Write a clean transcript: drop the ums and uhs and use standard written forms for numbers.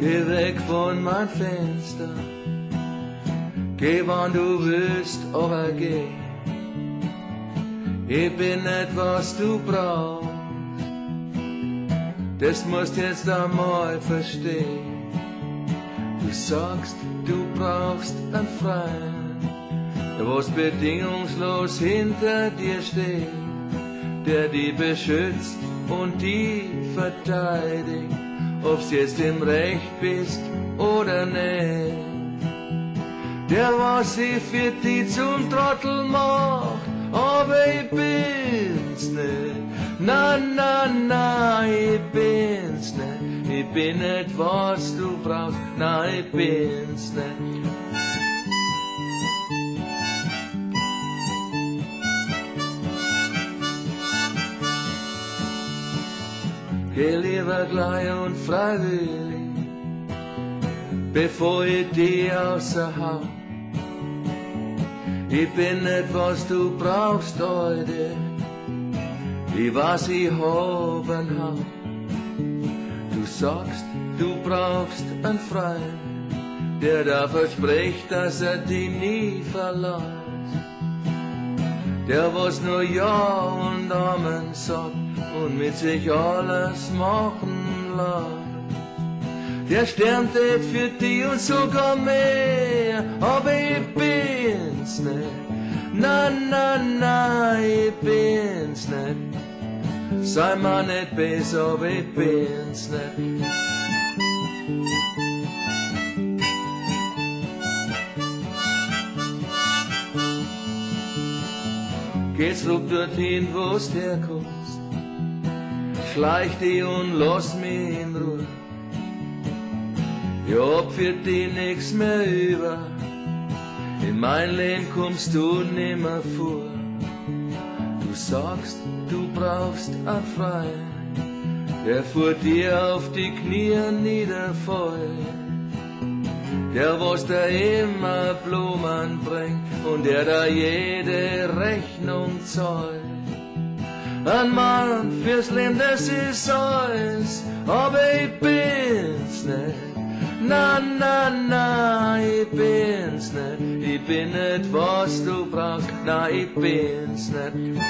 Geh weg von mein Fenster, geh wann du willst, aber geh. Ich bin nicht, was du brauchst, das musst jetzt einmal verstehen. Du sagst, du brauchst einen Freund, der was bedingungslos hinter dir steht, der die beschützt und die verteidigt, ob's jetzt im Recht bist oder nicht. Der was sich für die zum Trottel macht, aber ich bin's nicht. Na, na, na, ich bin's nicht. Ich bin nicht, was du brauchst, na, ich bin's nicht. Geh lieber gleich und freiwillig, bevor ich dich außer hau. Ich bin nicht, was du brauchst heute, ich weiß, ich hab ein Haus. Du sagst, du brauchst einen Freund, der da verspricht, dass er dich nie verlässt. Der was nur Ja und Amen sagt und mit sich alles machen lässt. Der sterntet für dich und sogar mehr, aber ich bin's nicht. Na, na, na, ich bin's nicht. Sei mir nicht besser, aber ich bin's nicht. Geh zurück dorthin, wo's herkommst, schleich dich und lass mich in Ruhe. Ich hab für dich nix mehr über, in mein Leben kommst du nimmer vor. Du sagst, du brauchst einen Freund, der vor dir auf die Knie niederfällt, der was da immer Blumen bringt und der da jede Rechnung zahlt. Ein Mann fürs Leben, das ist alles, aber ich bin's nicht. Na, na, na, ich bin's nicht. Ich bin nicht, was du brauchst, na, ich bin's nicht.